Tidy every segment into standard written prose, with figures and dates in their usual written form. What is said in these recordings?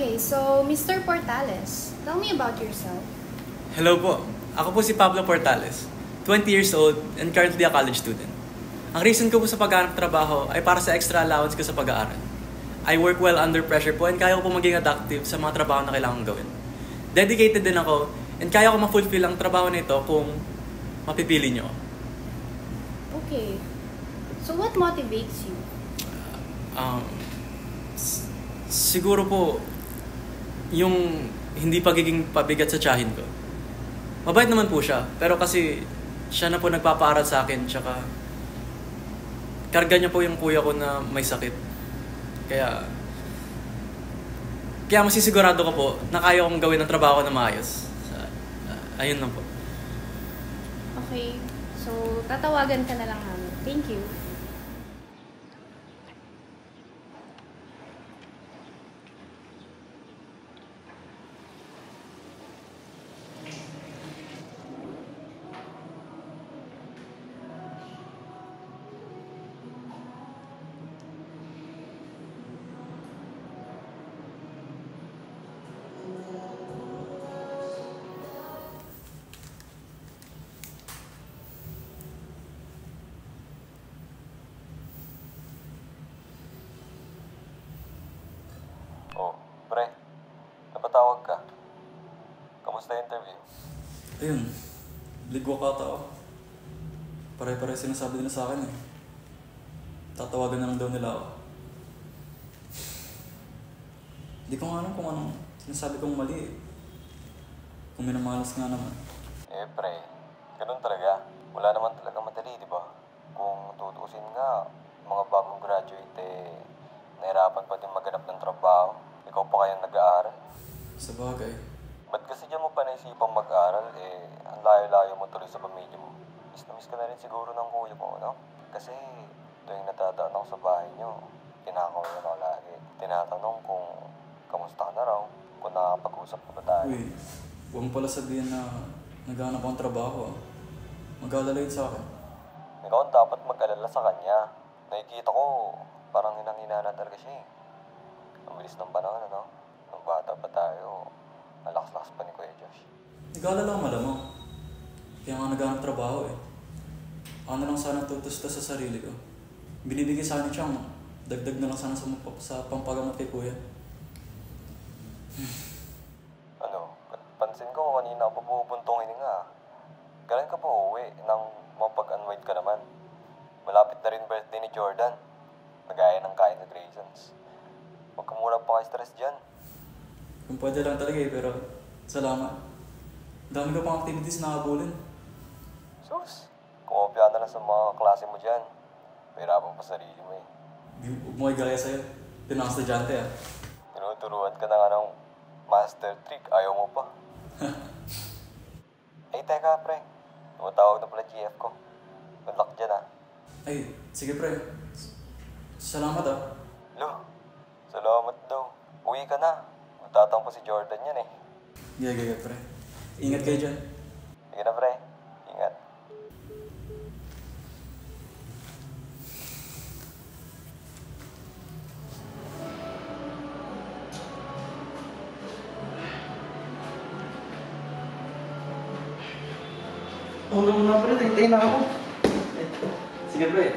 Okay, so Mr. Portales, tell me about yourself. Hello po. Ako po si Pablo Portales, 20 years old and currently a college student. Ang reason ko po sa paghanap trabaho ay para sa extra allowance ko sa pag-aaral. I work well under pressure po and kaya ko po maging adaptive sa mga trabaho na kailangan gawin. Dedicated din ako and kaya ko ma-fulfill ang trabaho na ito kung mapipili nyo. Okay, so what motivates you? Siguro po, yung hindi pagiging pabigat sa tiyahin ko. Mabait naman po siya, pero kasi siya na po nagpapaaral sa akin, tsaka karga niya po yung kuya ko na may sakit. Kaya masisigurado ko po na kaya kong gawin ang trabaho na maayos. Ayun lang po. Okay, so tatawagan ka na lang namin. Thank you. Oh, pre, napatawag ka. Kamusta yung interview? Ayun, ligwa ka tao. Pare-pare sinasabi nila sa akin eh. Tatawagan na lang daw nila ako. Hindi ko nga alam kung anong sinasabi kong mali eh. Kung minamalas nga naman. Pre, ganun talaga. Wala naman talaga madali, di ba? Kung tutusin nga, mga bagong graduate nahirapan pa din maghanap ng trabaho. Ikaw pa kayang nag-aaral. Sa bagay. Ba't kasi dyan mo pa naisipang mag-aaral, ang layo-layo mo tuloy sa pamilya mo. Miss na miss ka na rin siguro ng kuya mo, no? Kasi tuwing natadaan ako sa bahay niyo, kinakawalan ako lagi. Tinatanong kung kamusta ka na raw, kung nakapag-usap na ba tayo. Uy, huwag mo pala sabihin na naghahanap akong trabaho ah. Mag-aalala yun sa akin. Ikaw ang dapat mag-alala sa kanya. Nakikita ko, parang hinang-hina na talaga siya eh. Ang bilis ng panahon, ano? Nung bata pa tayo, malakas-lakas pa ni Kuya Josh. Nag-aalala ako malamang. Kaya nga naghahanap trabaho eh. Ako na lang sana tutusta sa sarili ko. Binibigay sa akin siyang dagdag na lang sana sa pampagamot kay kuya. Ano, pansin ko kanina pa pupuntong hininga. Galing ka pa uuwi nang mapag-unwind ka naman. Malapit na rin birthday ni Jordan. Nagaya ng kain ni Graysons. Huwag ka muna pa stress dyan. Kung pwede lang talaga eh, pero salamat. Dami ko pang activities na habulin. Sus, kumopya na lang sa mga klase mo dyan. Mahirapan pa sarili mo eh. Huwag mo igaya sa'yo. Pinaka-estudyante ah. Tinuturuan ka na nga ng master trick. Ayaw mo pa. Ay, teka pre. Tumatawag na pala GF ko. Good luck dyan ah. Ay, sige pre. Salamat ah. Lo, salamat daw. Uwi ka na. Magtatampo si Jordan yan eh. Gaya pre. Ingat kayo dyan. Sige na pre. Ingat. Tulong na pre, hintay na ako. Sige pre.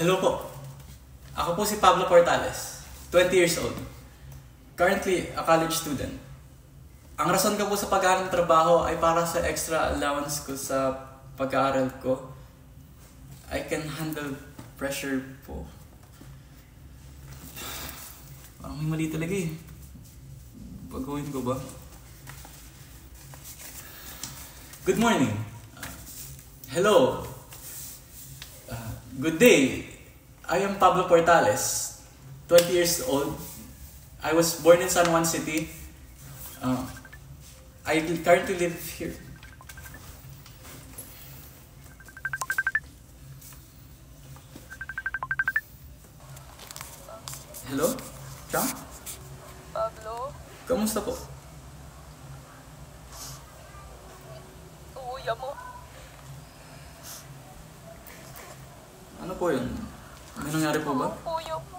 Hello po. Ako po si Pablo Portales, 20 years old. Currently a college student. Ang rason ko po sa pag-aaral ng trabaho ay para sa extra allowance ko sa pag-aaral ko. I can handle pressure po. Parang may mali talaga eh. Pagawin ko ba? Good morning. Hello. Good day. I am Pablo Portales, 20 years old, I was born in San Juan City. I currently live here. Hello? Chang? Pablo, Kamusta po? kuya mo. Ano po yun? May nangyari po ba? Kuya mo.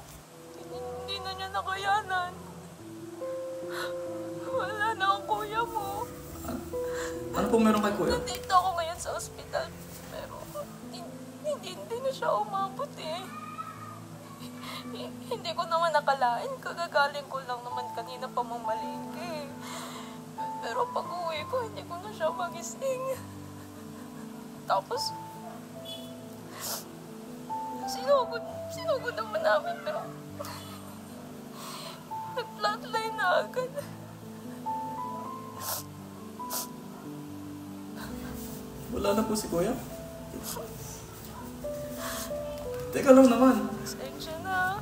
Hindi na niya nakayanan. Wala na ang kuya mo. Ano po meron kay kuya? Nandito ako ngayon sa ospital. Pero hindi na siya umabot eh. Hindi ko naman nakalain. Kagagaling ko lang naman kanina pa mamalingke. Pero pag uwi ko, hindi ko na siya magising. Tapos, sinugod naman namin pero nag-flatline na agad. Wala na po si kuya? Teka lang naman. Pasensya na.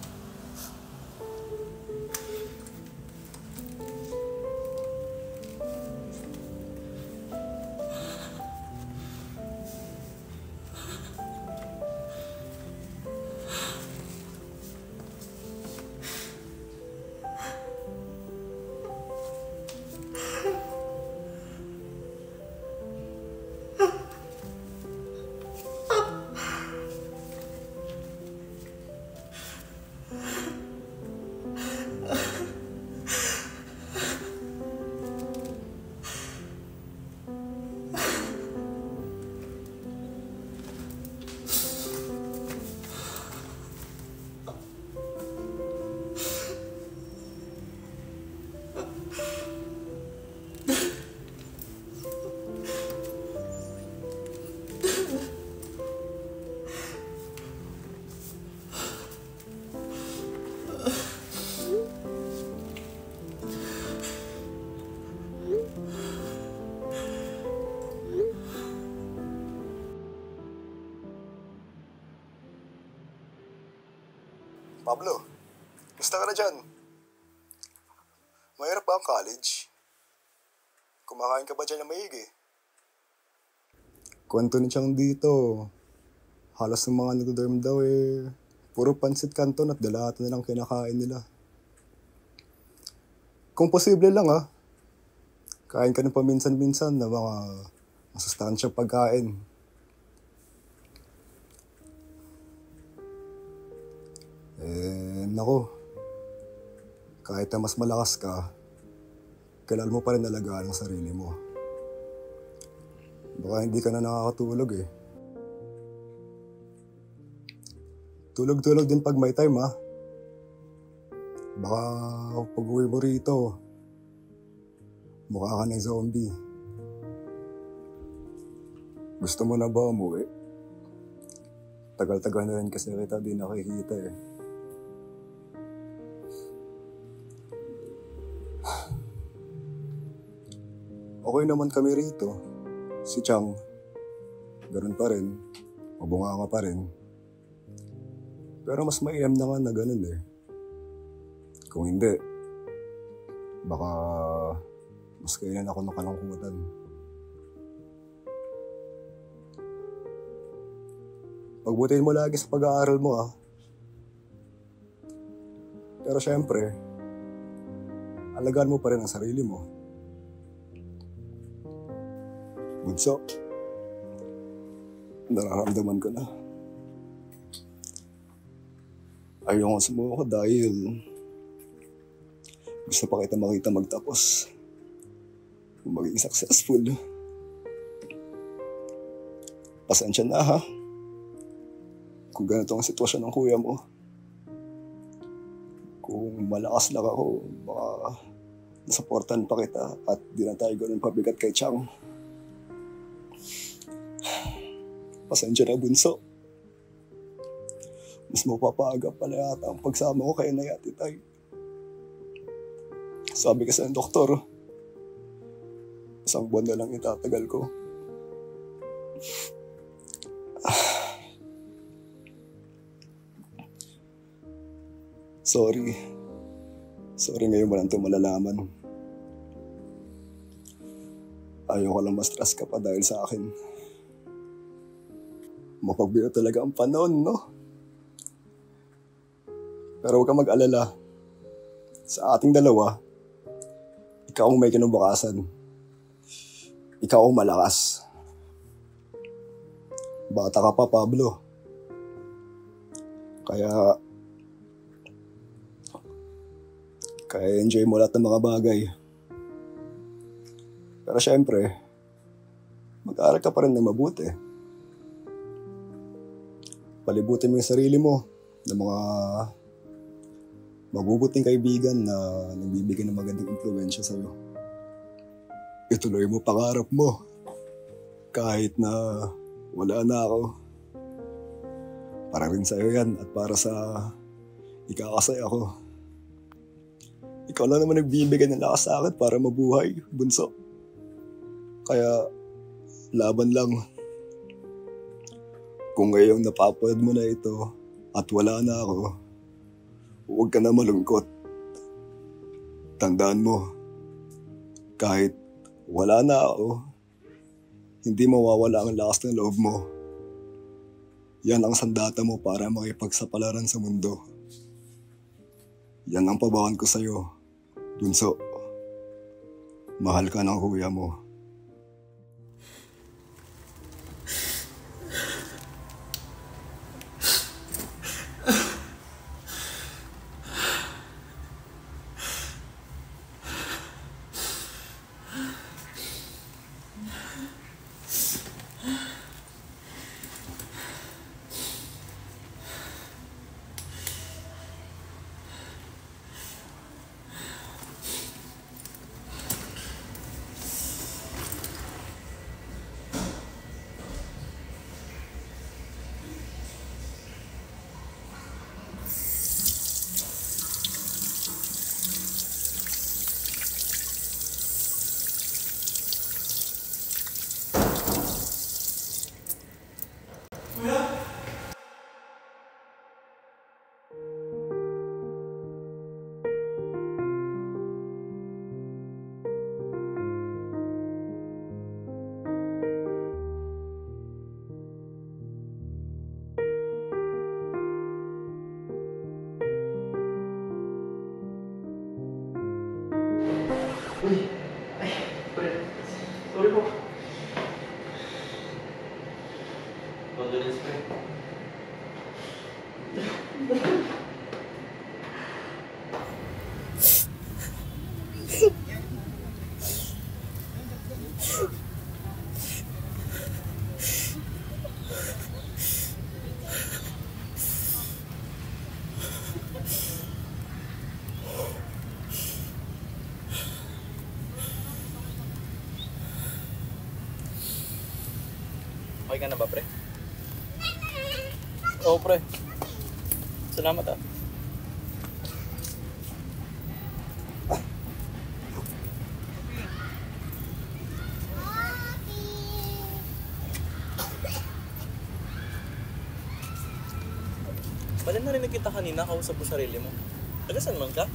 Pablo, gusto ka na dyan? Mahirap ba ang college? Kumakain ka ba dyan ng maigi? Kwento ni Chang dito. Halos ng mga nagdodorm daw puro pansit canton at dalata na lang kinakain nila. Kung posible lang kain ka ng paminsan-minsan na mga masustansyang pagkain. Nako, kahit na mas malakas ka, kailangan mo pa rin alagaan ang sarili mo. Baka hindi ka na nakakatulog Tulog-tulog din pag may time Baka pag uwi mo rito, mukha ka ng zombie. Gusto mo na ba umuwi? Tagal-tagal na rin kasi kita di nakikita Okay naman kami rito. Si Chang, ganun pa rin. Mabunganga pa rin. Pero mas mainam naman na ganun Kung hindi, baka mas kailan ako ng kalungkutan. Pagbutihin mo lagi sa pag-aaral mo Pero syempre, alagaan mo pa rin ang sarili mo. Bunso, nararamdaman ko na. Ayaw nga sumuko dahil gusto pa kita makita magtapos. Maging successful. Pasensya na kung ganito ang sitwasyon ng kuya mo. Kung malakas lang ako, baka nasuportan pa kita at di na tayo ganun pabigat kay Chang. Pasensya na, bunso. Mas mapapaaga pala yata ang pagsama ko kay Nay Ate Tay. Sabi kasi ng doktor, 1 buwan na lang itatagal ko. Sorry Sorry ngayon mo lang ito malalaman. Ayaw ko lang ma-stress ka pa dahil sa akin. Mapagbiro talaga ang panahon, no? Pero huwag kang mag-alala. Sa ating dalawa, ikaw ang may kinabukasan. Ikaw ang malakas. Bata ka pa, Pablo. Kaya enjoy mo lahat ng mga bagay. Pero syempre, mag-aaral ka pa rin ng mabuti. Palibutin mo yung sarili mo ng mga mabubuting kaibigan na nagbibigay ng magandang impluwensya sa'yo. Ituloy mo pangarap mo kahit na wala na ako. Para rin sa'yo yan at para sa ikakasaya ko. Ikaw lang naman nagbibigay ng lakas sa akin para mabuhay, bunso. Kaya, laban lang. Kung ngayong napapanood mo na ito at wala na ako, huwag ka na malungkot. Tandaan mo, kahit wala na ako, hindi mawawala ang lakas ng loob mo. Yan ang sandata mo para makipagsapalaran sa mundo. Yan ang pabawan ko sa'yo, bunso. Mahal ka ng kuya mo. Uy, ay, pre. Sorry po. Condolence, pre. Okay ka na ba, pre? Oo, pre. Salamat, ah. Bali narinig kita kanina, kausap mo sarili mo. Taga saan man ka?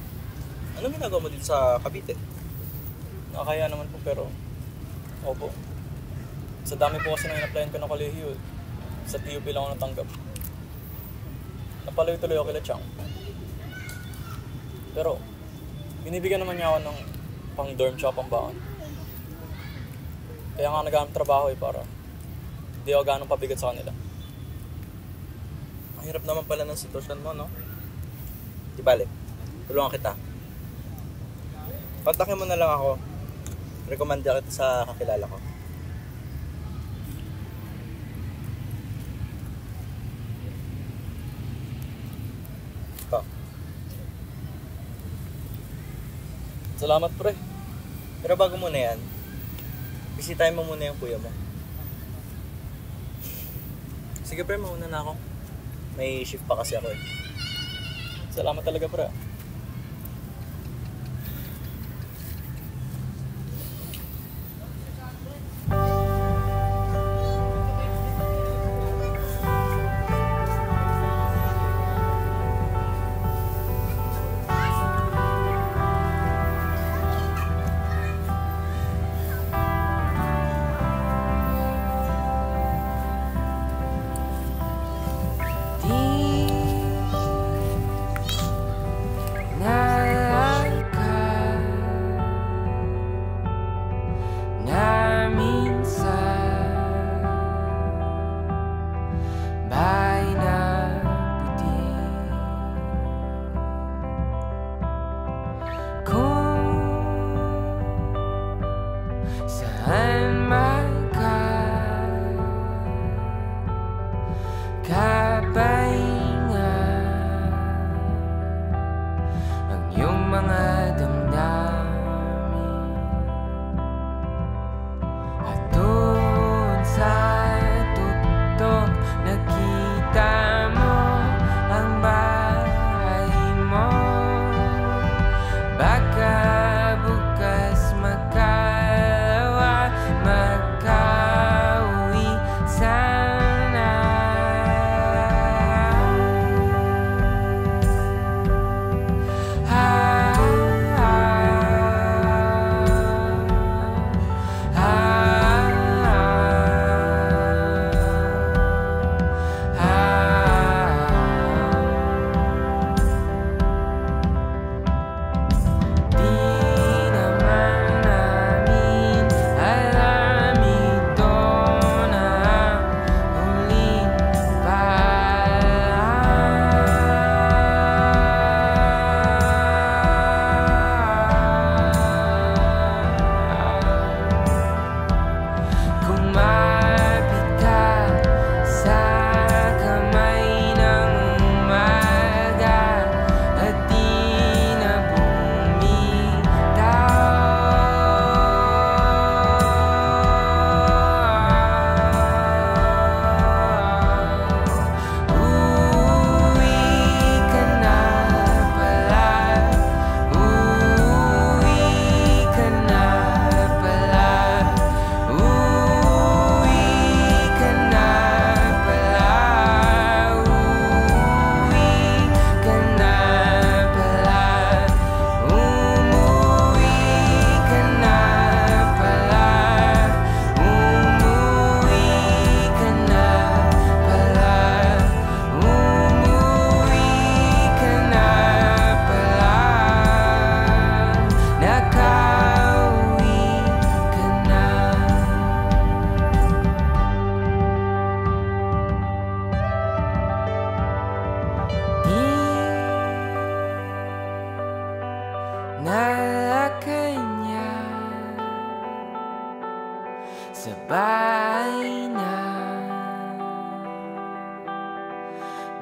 Anong ginagawa mo dito sa Cavite? Nakakaya naman po, pero opo. Sa dami po kasi nang in-applyan ko ng kolehiyo, sa TUP lang ako natanggap. Napaloy tuloy ako kila Chang. Pero, binibigyan naman niya ako ng pang-dorm tsaka pang-baon. Kaya nga naghanap trabaho para di ako ganong pabigat sa kanila. Ang hirap naman pala ng sitwasyon mo, no? Di bale, tulungan kita. Kontakin mo na lang ako. Recommend kita sa kakilala ko. Salamat, pre. Pero bago muna yan, bisitahin mo muna yung kuya mo. Sige, pre, mauna na ako. May shift pa kasi ako eh. Salamat talaga, pre.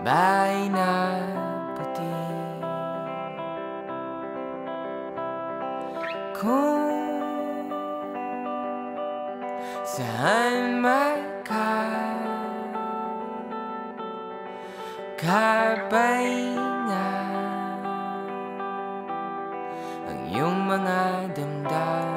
bahay na puti. Kung saan makakapahinga ang iyong mga damdamin,